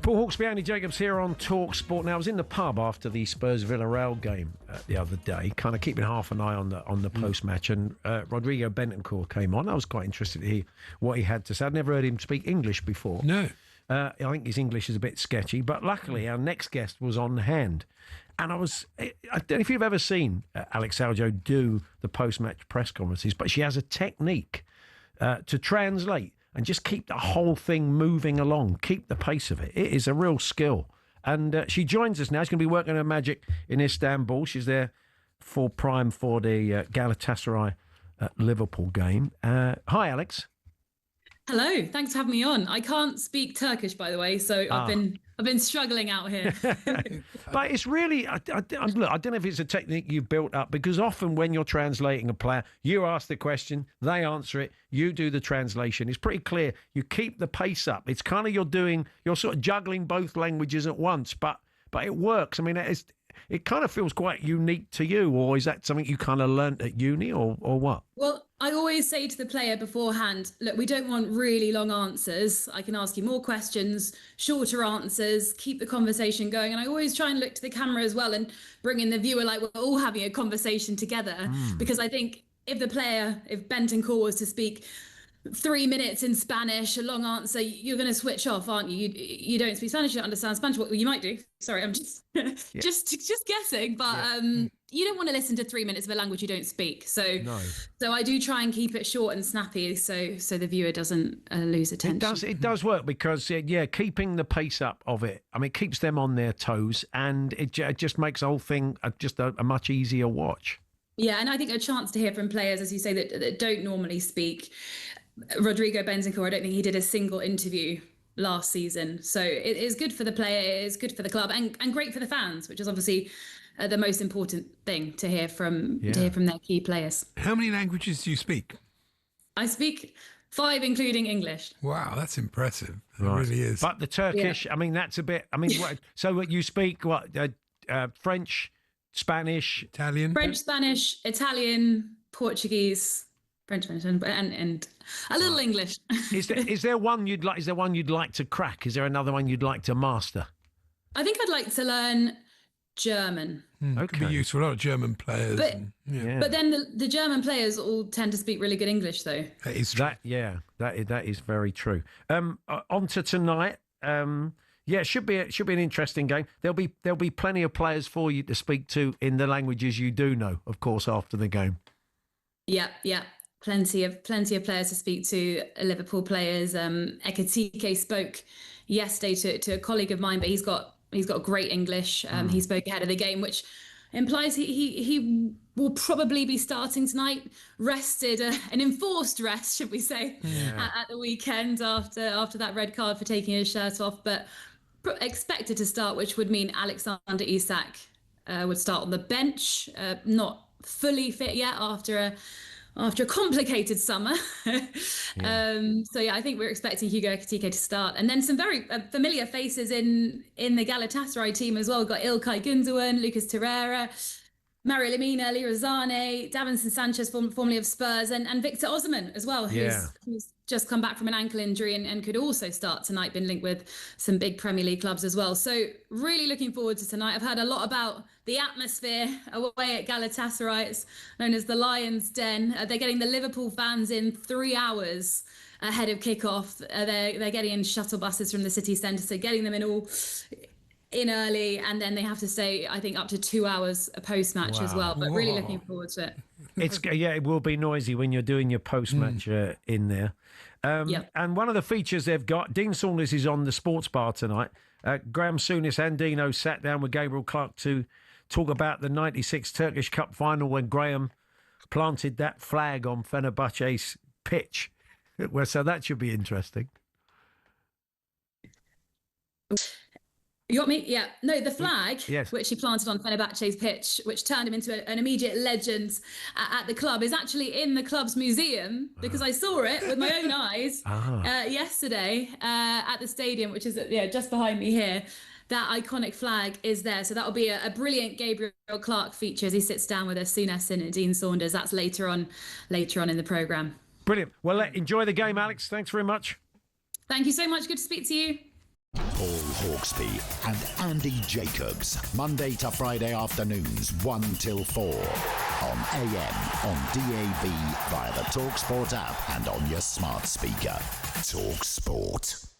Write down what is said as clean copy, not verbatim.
Paul Hawksby, Andy Jacobs here on talkSPORT. Now, I was in the pub after the Spurs-Villarreal game the other day, kind of keeping half an eye on the post-match, and Rodrigo Bentancur came on. I was quite interested to hear what he had to say. I'd never heard him speak English before. No. I think his English is a bit sketchy, but luckily our next guest was on hand. And I don't know if you've ever seen Alex Aljoe do the post-match press conferences, but she has a technique to translate and just keep the whole thing moving along, keep the pace of it. It is a real skill. And she joins us now. She's going to be working her magic in Istanbul. She's there for prime for the Galatasaray Liverpool game. Hi, Alex. Hello, thanks for having me on. I can't speak Turkish, by the way, so I've been struggling out here. But it's really, look, I don't know if it's a technique you built up, because often when you're translating a player, you ask the question, they answer it, you do the translation. It's pretty clear. You keep the pace up. It's kind of you're sort of juggling both languages at once, but it works. I mean, it kind of feels quite unique to you, or is that something you kind of learnt at uni, or what? Well, I always say to the player beforehand, look, we don't want really long answers. I can ask you more questions, shorter answers, keep the conversation going. And I always try and look to the camera as well and bring in the viewer like we're all having a conversation together. Because I think if Bentancur was to speak 3 minutes in Spanish, a long answer, you're going to switch off, aren't you? You don't speak Spanish, you don't understand Spanish. Well, you might do. Sorry, I'm just just guessing. But you don't want to listen to 3 minutes of a language you don't speak. So I do try and keep it short and snappy, so the viewer doesn't lose attention. It does work, because keeping the pace up of it, I mean, it keeps them on their toes, and it just makes the whole thing just a much easier watch. Yeah, and I think a chance to hear from players, as you say, that don't normally speak. Rodrigo Bentancur, I don't think he did a single interview last season. So it is good for the player, it is good for the club, and great for the fans, which is obviously the most important thing to hear from their key players. How many languages do you speak? I speak 5, including English. Wow, that's impressive. It Right. really is. But the Turkish, I mean, that's a bit, I mean, so you speak French, Spanish, Italian? French, Spanish, Italian, Portuguese, French, and a little English. Is there one you'd like to crack? Is there another one you'd like to master? I think I'd like to learn German. Okay. Could be useful. A lot of German players. But then the German players all tend to speak really good English, though. That is true. That is very true. On to tonight. It should be an interesting game. There'll be plenty of players for you to speak to in the languages you do know, of course, after the game. Yeah. Plenty of players to speak to, Liverpool players. Ekitike spoke yesterday to a colleague of mine, but he's got great English. He spoke ahead of the game, which implies he will probably be starting tonight, rested, an enforced rest, should we say, at the weekend after that red card for taking his shirt off, but expected to start, which would mean Alexander Isak would start on the bench, not fully fit yet after a complicated summer. I think we're expecting Hugo Ekitike to start. And then some very familiar faces in the Galatasaray team as well. We've got İlkay Gündoğan, Lucas Torreira, Mario Lemina, Leroy Sané, Davinson Sanchez, formerly of Spurs, and Victor Osimhen as well, who's just come back from an ankle injury and could also start tonight, been linked with some big Premier League clubs as well. So really looking forward to tonight. I've heard a lot about the atmosphere away at Galatasaray. It's known as the Lion's Den. They're getting the Liverpool fans in 3 hours ahead of kickoff. They're getting in shuttle buses from the city centre, so getting them in early, and then they have to stay, I think, up to 2 hours post-match as well. But really looking forward to it. It will be noisy when you're doing your post-match in there. And one of the features they've got, Dean Saunders is on the sports bar tonight. Graeme Souness and Dino sat down with Gabriel Clark to talk about the 96 Turkish Cup final when Graeme planted that flag on Fenerbahce's pitch. So that should be interesting. You got me? Yeah. No, the flag, yes, which he planted on Fenerbahce's pitch, which turned him into an immediate legend at the club, is actually in the club's museum, because I saw it with my own eyes yesterday at the stadium, which is just behind me here. That iconic flag is there. So that'll be a brilliant Gabriel Clark feature as he sits down with us, Souness and Dean Saunders. That's later on in the programme. Brilliant. Well, enjoy the game, Alex. Thanks very much. Thank you so much. Good to speak to you. Paul Hawksby and Andy Jacobs, Monday to Friday afternoons 1 till 4 on AM, on DAB, via the talkSPORT app and on your smart speaker. talkSPORT.